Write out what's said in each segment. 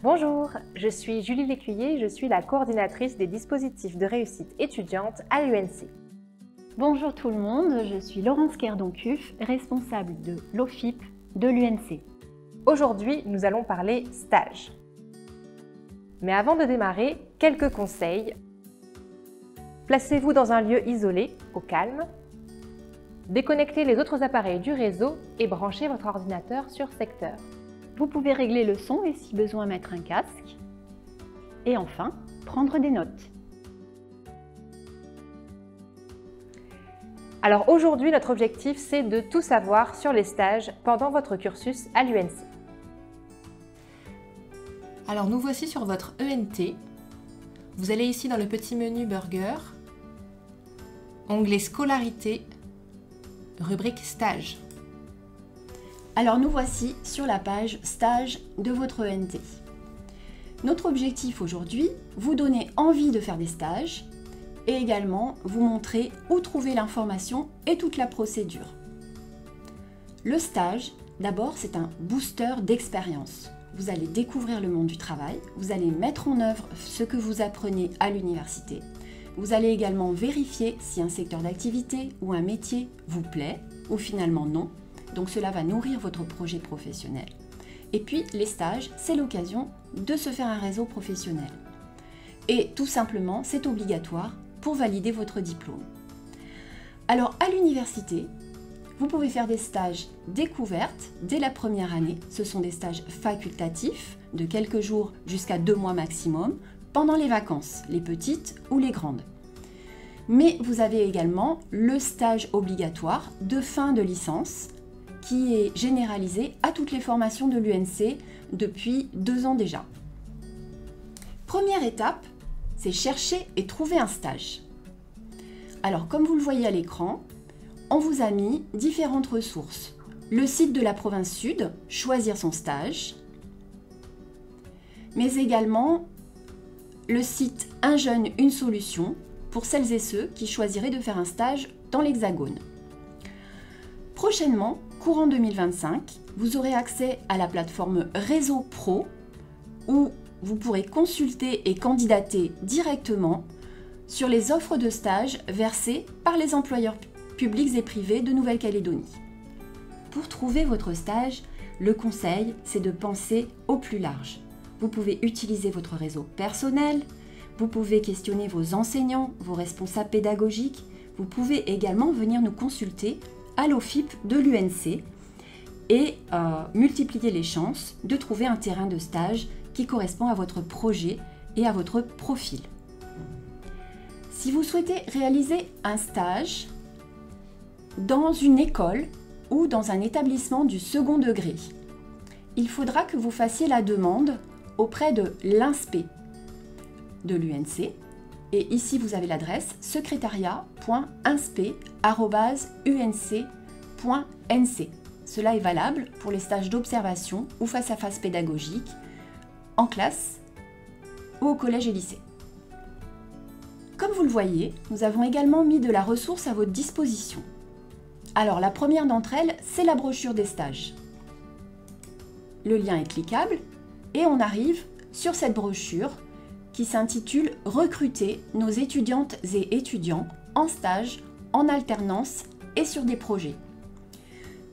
Bonjour, je suis Julie Lécuyer, je suis la coordinatrice des dispositifs de réussite étudiante à l'UNC. Bonjour tout le monde, je suis Laurence Kerdoncuff, responsable de l'OFIP de l'UNC. Aujourd'hui, nous allons parler stage. Mais avant de démarrer, quelques conseils. Placez-vous dans un lieu isolé, au calme. Déconnectez les autres appareils du réseau et branchez votre ordinateur sur secteur. Vous pouvez régler le son et si besoin mettre un casque. Et enfin, prendre des notes. Alors aujourd'hui, notre objectif, c'est de tout savoir sur les stages pendant votre cursus à l'UNC. Alors nous voici sur votre ENT. Vous allez ici dans le petit menu Burger, onglet Scolarité, rubrique Stage. Alors nous voici sur la page Stage de votre ENT. Notre objectif aujourd'hui, vous donner envie de faire des stages et également vous montrer où trouver l'information et toute la procédure. Le stage, d'abord, c'est un booster d'expérience. Vous allez découvrir le monde du travail, vous allez mettre en œuvre ce que vous apprenez à l'université. Vous allez également vérifier si un secteur d'activité ou un métier vous plaît ou finalement non. Donc cela va nourrir votre projet professionnel. Et puis les stages, c'est l'occasion de se faire un réseau professionnel. Et tout simplement, c'est obligatoire pour valider votre diplôme. Alors à l'université, vous pouvez faire des stages découvertes dès la première année. Ce sont des stages facultatifs de quelques jours jusqu'à 2 mois maximum pendant les vacances, les petites ou les grandes. Mais vous avez également le stage obligatoire de fin de licence qui est généralisé à toutes les formations de l'UNC depuis 2 ans déjà. Première étape, c'est chercher et trouver un stage. Alors comme vous le voyez à l'écran, on vous a mis différentes ressources. Le site de la province Sud, choisir son stage, mais également le site Un jeune, une solution pour celles et ceux qui choisiraient de faire un stage dans l'Hexagone. Prochainement, courant 2025, vous aurez accès à la plateforme Réseau Pro où vous pourrez consulter et candidater directement sur les offres de stage versées par les employeurs publics et privés de Nouvelle-Calédonie. Pour trouver votre stage, le conseil, c'est de penser au plus large. Vous pouvez utiliser votre réseau personnel, vous pouvez questionner vos enseignants, vos responsables pédagogiques, vous pouvez également venir nous consulter à l'OFIP de l'UNC et multiplier les chances de trouver un terrain de stage qui correspond à votre projet et à votre profil. Si vous souhaitez réaliser un stage dans une école ou dans un établissement du second degré, il faudra que vous fassiez la demande auprès de l'INSPE de l'UNC. Et ici, vous avez l'adresse secrétariat.inspe@unc.nc. Cela est valable pour les stages d'observation ou face-à-face pédagogique, en classe ou au collège et lycée. Comme vous le voyez, nous avons également mis de la ressource à votre disposition. Alors, la première d'entre elles, c'est la brochure des stages. Le lien est cliquable et on arrive sur cette brochure qui s'intitule « Recruter nos étudiantes et étudiants en stage, en alternance et sur des projets ».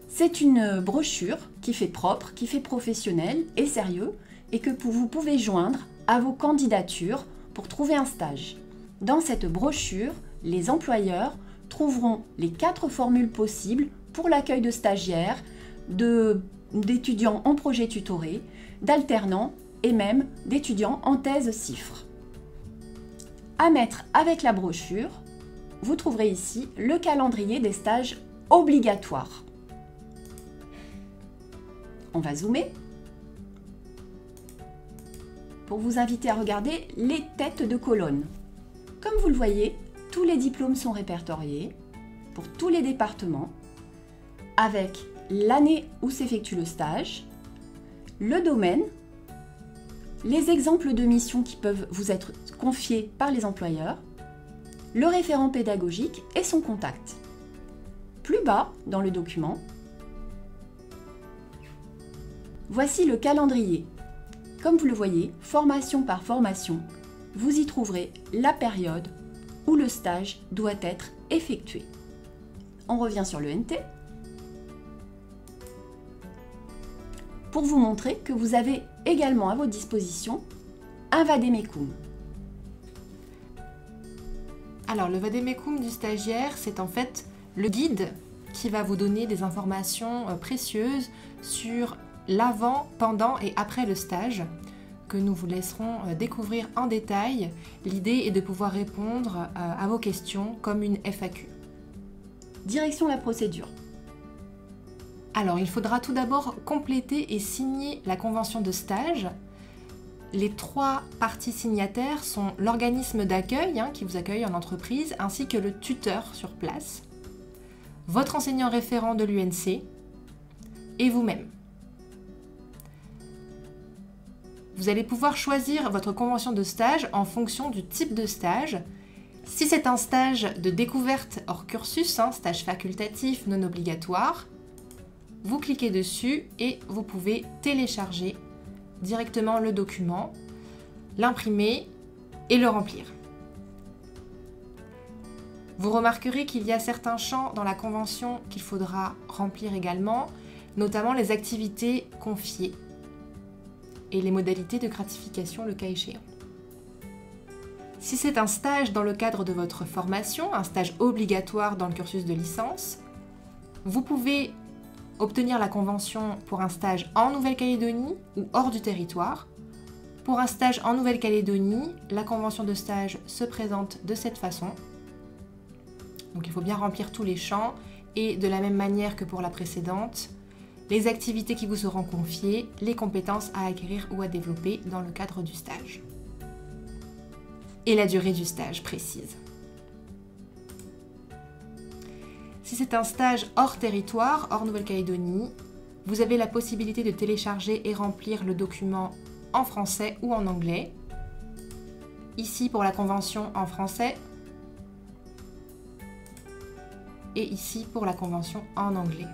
C'est une brochure qui fait propre, qui fait professionnel et sérieux et que vous pouvez joindre à vos candidatures pour trouver un stage. Dans cette brochure, les employeurs trouveront les 4 formules possibles pour l'accueil de stagiaires, d'étudiants en projet tutoré, d'alternants et même d'étudiants en thèse CIFRE. À mettre avec la brochure, vous trouverez ici le calendrier des stages obligatoires. On va zoomer pour vous inviter à regarder les têtes de colonne. Comme vous le voyez, tous les diplômes sont répertoriés pour tous les départements avec l'année où s'effectue le stage, le domaine, les exemples de missions qui peuvent vous être confiées par les employeurs, le référent pédagogique et son contact. Plus bas dans le document, voici le calendrier. Comme vous le voyez, formation par formation, vous y trouverez la période où le stage doit être effectué. On revient sur l'ENT pour vous montrer que vous avez également à votre disposition un vademecum. Alors le vademecum du stagiaire, c'est en fait le guide qui va vous donner des informations précieuses sur l'avant, pendant et après le stage que nous vous laisserons découvrir en détail. L'idée est de pouvoir répondre à vos questions comme une FAQ. Direction la procédure. Alors, il faudra tout d'abord compléter et signer la convention de stage. Les 3 parties signataires sont l'organisme d'accueil qui vous accueille en entreprise, ainsi que le tuteur sur place, votre enseignant référent de l'UNC et vous-même. Vous allez pouvoir choisir votre convention de stage en fonction du type de stage. Si c'est un stage de découverte hors cursus, stage facultatif non obligatoire, vous cliquez dessus et vous pouvez télécharger directement le document, l'imprimer et le remplir. Vous remarquerez qu'il y a certains champs dans la convention qu'il faudra remplir également, notamment les activités confiées et les modalités de gratification le cas échéant. Si c'est un stage dans le cadre de votre formation, un stage obligatoire dans le cursus de licence, vous pouvez obtenir la convention pour un stage en Nouvelle-Calédonie ou hors du territoire. Pour un stage en Nouvelle-Calédonie, la convention de stage se présente de cette façon. Donc il faut bien remplir tous les champs et de la même manière que pour la précédente, les activités qui vous seront confiées, les compétences à acquérir ou à développer dans le cadre du stage. Et la durée du stage précise. Si c'est un stage hors territoire, hors Nouvelle-Calédonie, vous avez la possibilité de télécharger et remplir le document en français ou en anglais. Ici pour la convention en français et ici pour la convention en anglais.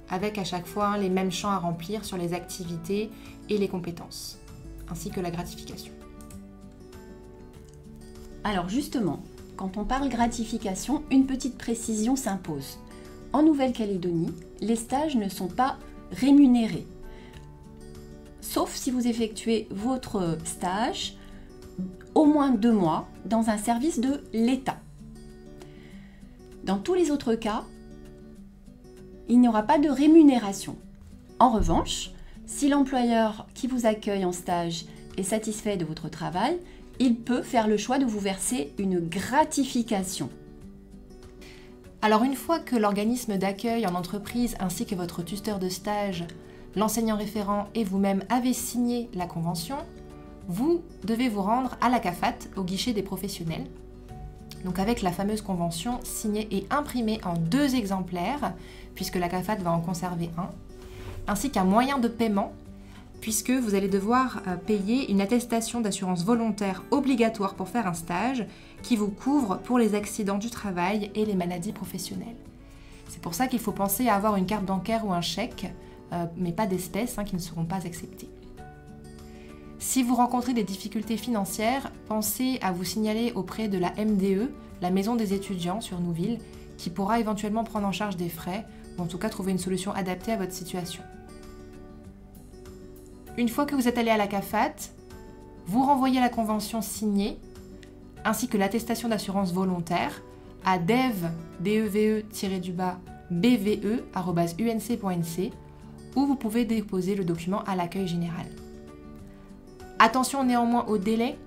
Avec à chaque fois les mêmes champs à remplir sur les activités et les compétences, ainsi que la gratification. Alors justement, quand on parle gratification, une petite précision s'impose. En Nouvelle-Calédonie, les stages ne sont pas rémunérés, sauf si vous effectuez votre stage au moins 2 mois dans un service de l'État. Dans tous les autres cas, il n'y aura pas de rémunération. En revanche, si l'employeur qui vous accueille en stage est satisfait de votre travail, il peut faire le choix de vous verser une gratification. Alors une fois que l'organisme d'accueil en entreprise ainsi que votre tuteur de stage, l'enseignant référent et vous-même avez signé la convention, vous devez vous rendre à la CAFAT, au guichet des professionnels. Donc avec la fameuse convention signée et imprimée en 2 exemplaires, puisque la CAFAT va en conserver un, ainsi qu'un moyen de paiement, puisque vous allez devoir payer une attestation d'assurance volontaire obligatoire pour faire un stage qui vous couvre pour les accidents du travail et les maladies professionnelles. C'est pour ça qu'il faut penser à avoir une carte bancaire ou un chèque, mais pas d'espèces qui ne seront pas acceptés. Si vous rencontrez des difficultés financières, pensez à vous signaler auprès de la MDE, la Maison des étudiants sur Nouville, qui pourra éventuellement prendre en charge des frais, ou en tout cas trouver une solution adaptée à votre situation. Une fois que vous êtes allé à la CAFAT, vous renvoyez la convention signée, ainsi que l'attestation d'assurance volontaire à dev-bve-unc.nc, où vous pouvez déposer le document à l'accueil général. Attention néanmoins au délai,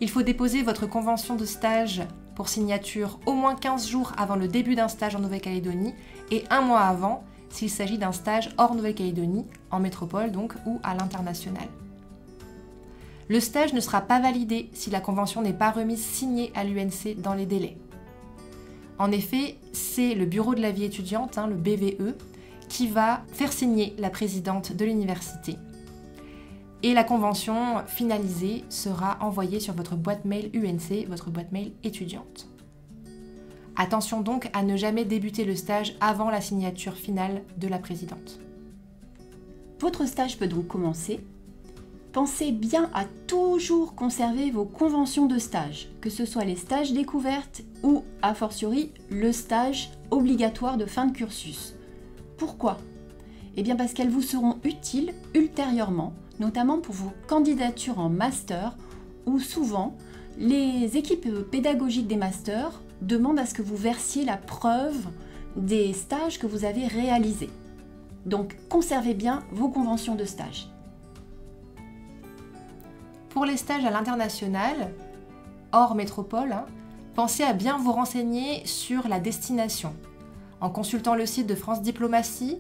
il faut déposer votre convention de stage pour signature au moins 15 jours avant le début d'un stage en Nouvelle-Calédonie et 1 mois avant s'il s'agit d'un stage hors Nouvelle-Calédonie, en métropole donc ou à l'international. Le stage ne sera pas validé si la convention n'est pas remise signée à l'UNC dans les délais. En effet, c'est le bureau de la vie étudiante, le BVE, qui va faire signer la présidente de l'université. Et la convention finalisée sera envoyée sur votre boîte mail UNC, votre boîte mail étudiante. Attention donc à ne jamais débuter le stage avant la signature finale de la présidente. Votre stage peut donc commencer Pensez bien à toujours conserver vos conventions de stage, que ce soit les stages découvertes ou, a fortiori, le stage obligatoire de fin de cursus. Pourquoi ? Eh bien parce qu'elles vous seront utiles ultérieurement, notamment pour vos candidatures en master, où souvent, les équipes pédagogiques des masters demandent à ce que vous versiez la preuve des stages que vous avez réalisés. Donc, conservez bien vos conventions de stage. Pour les stages à l'international, hors métropole, pensez à bien vous renseigner sur la destination, en consultant le site de France Diplomatie,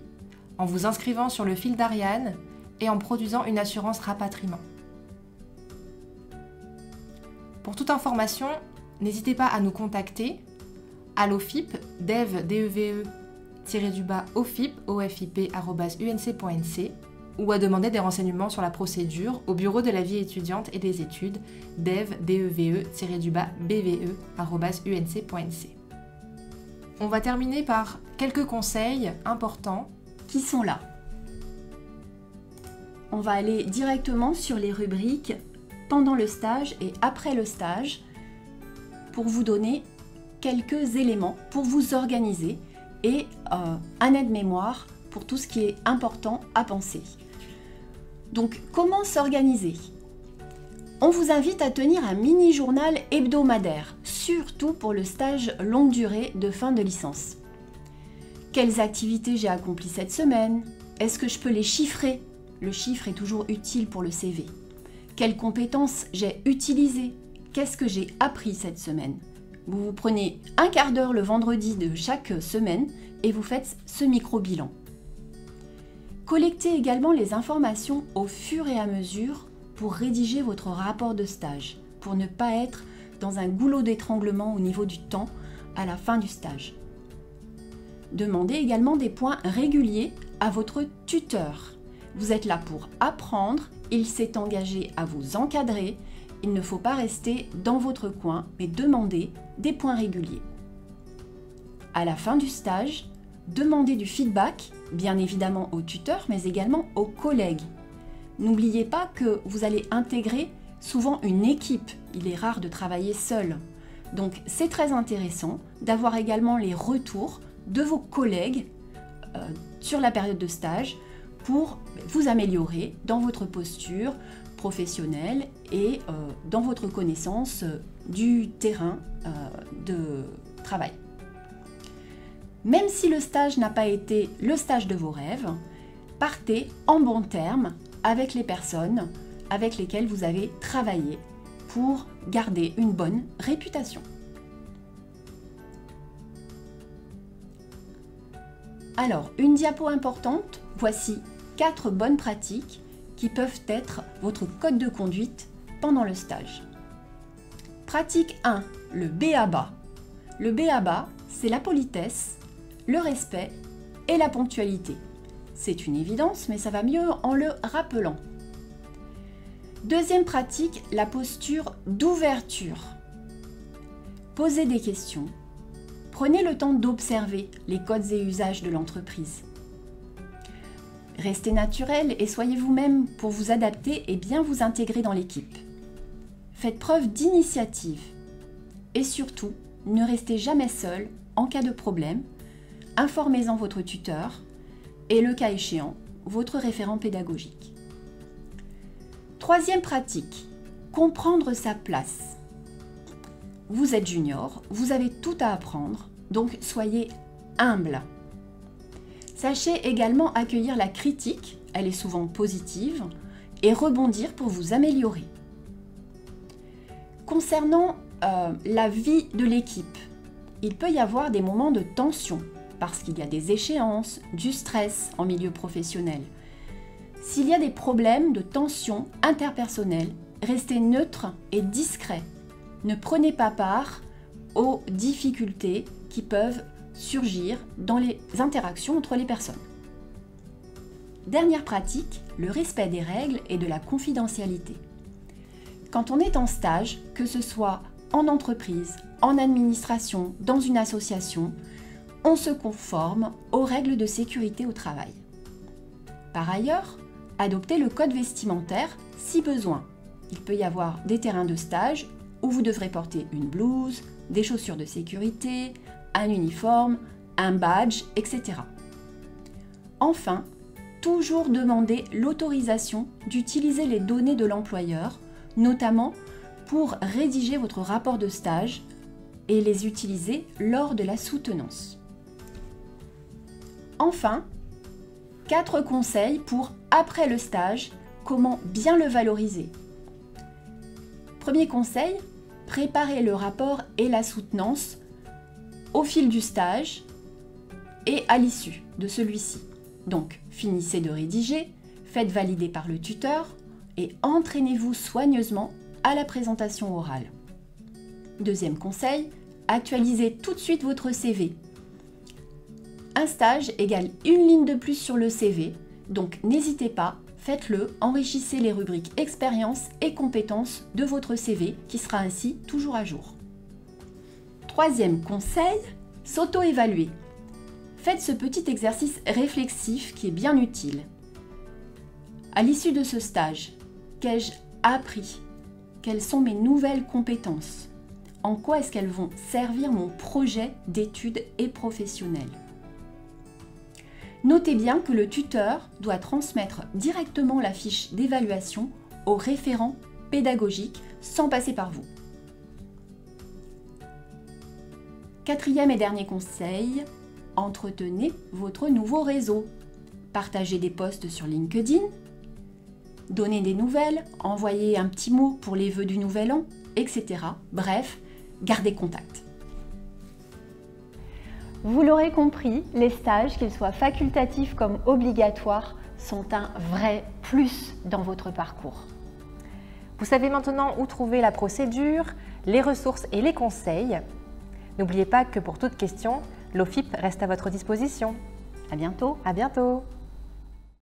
en vous inscrivant sur le fil d'Ariane et en produisant une assurance rapatriement. Pour toute information, n'hésitez pas à nous contacter à l'OFIP, dev-ofip@unc.nc ou à demander des renseignements sur la procédure au Bureau de la vie étudiante et des études dev-bve-unc.nc. On va terminer par quelques conseils importants qui sont là. On va aller directement sur les rubriques pendant le stage et après le stage pour vous donner quelques éléments pour vous organiser et un aide-mémoire pour tout ce qui est important à penser. Donc, comment s'organiser ? On vous invite à tenir un mini-journal hebdomadaire, surtout pour le stage longue durée de fin de licence. Quelles activités j'ai accomplies cette semaine ? Est-ce que je peux les chiffrer ? Le chiffre est toujours utile pour le CV. Quelles compétences j'ai utilisées ? Qu'est-ce que j'ai appris cette semaine ? Vous vous prenez un quart d'heure le vendredi de chaque semaine et vous faites ce micro-bilan. Collectez également les informations au fur et à mesure pour rédiger votre rapport de stage, pour ne pas être dans un goulot d'étranglement au niveau du temps à la fin du stage. Demandez également des points réguliers à votre tuteur. Vous êtes là pour apprendre, il s'est engagé à vous encadrer, il ne faut pas rester dans votre coin, mais demandez des points réguliers. À la fin du stage, demandez du feedback, bien évidemment au tuteur, mais également aux collègues. N'oubliez pas que vous allez intégrer souvent une équipe. Il est rare de travailler seul. Donc c'est très intéressant d'avoir également les retours de vos collègues sur la période de stage pour vous améliorer dans votre posture professionnelle et dans votre connaissance du terrain de travail. Même si le stage n'a pas été le stage de vos rêves, partez en bons termes avec les personnes avec lesquelles vous avez travaillé pour garder une bonne réputation. Alors, une diapo importante, voici 4 bonnes pratiques qui peuvent être votre code de conduite pendant le stage. Pratique 1, le b.a.-ba. Le b.a.-ba, c'est la politesse, le respect et la ponctualité. C'est une évidence, mais ça va mieux en le rappelant. Deuxième pratique, la posture d'ouverture. Posez des questions. Prenez le temps d'observer les codes et usages de l'entreprise. Restez naturel et soyez vous-même pour vous adapter et bien vous intégrer dans l'équipe. Faites preuve d'initiative. Et surtout, ne restez jamais seul en cas de problème. Informez-en votre tuteur et, le cas échéant, votre référent pédagogique. Troisième pratique, comprendre sa place. Vous êtes junior, vous avez tout à apprendre, donc soyez humble. Sachez également accueillir la critique, elle est souvent positive, et rebondir pour vous améliorer. Concernant la vie de l'équipe, il peut y avoir des moments de tension, parce qu'il y a des échéances, du stress en milieu professionnel. S'il y a des problèmes de tension interpersonnelle, restez neutre et discret. Ne prenez pas part aux difficultés qui peuvent surgir dans les interactions entre les personnes. Dernière pratique, le respect des règles et de la confidentialité. Quand on est en stage, que ce soit en entreprise, en administration, dans une association, on se conforme aux règles de sécurité au travail. Par ailleurs, adopter le code vestimentaire si besoin. Il peut y avoir des terrains de stage où vous devrez porter une blouse, des chaussures de sécurité, un uniforme, un badge, etc. Enfin, toujours demander l'autorisation d'utiliser les données de l'employeur, notamment pour rédiger votre rapport de stage et les utiliser lors de la soutenance. Enfin, 4 conseils pour après le stage, comment bien le valoriser. Premier conseil, préparez le rapport et la soutenance au fil du stage et à l'issue de celui-ci. Donc, finissez de rédiger, faites valider par le tuteur et entraînez-vous soigneusement à la présentation orale. Deuxième conseil, actualisez tout de suite votre CV. Un stage égale une ligne de plus sur le CV, donc n'hésitez pas, faites-le, enrichissez les rubriques expérience et compétences de votre CV qui sera ainsi toujours à jour. Troisième conseil, s'auto-évaluer. Faites ce petit exercice réflexif qui est bien utile. À l'issue de ce stage, qu'ai-je appris? Quelles sont mes nouvelles compétences? En quoi est-ce qu'elles vont servir mon projet d'études et professionnel? Notez bien que le tuteur doit transmettre directement la fiche d'évaluation au référent pédagogique sans passer par vous. Quatrième et dernier conseil, entretenez votre nouveau réseau. Partagez des posts sur LinkedIn, donnez des nouvelles, envoyez un petit mot pour les vœux du nouvel an, etc. Bref, gardez contact. Vous l'aurez compris, les stages, qu'ils soient facultatifs comme obligatoires, sont un vrai plus dans votre parcours. Vous savez maintenant où trouver la procédure, les ressources et les conseils. N'oubliez pas que pour toute question, l'OFIP reste à votre disposition. À bientôt. À bientôt.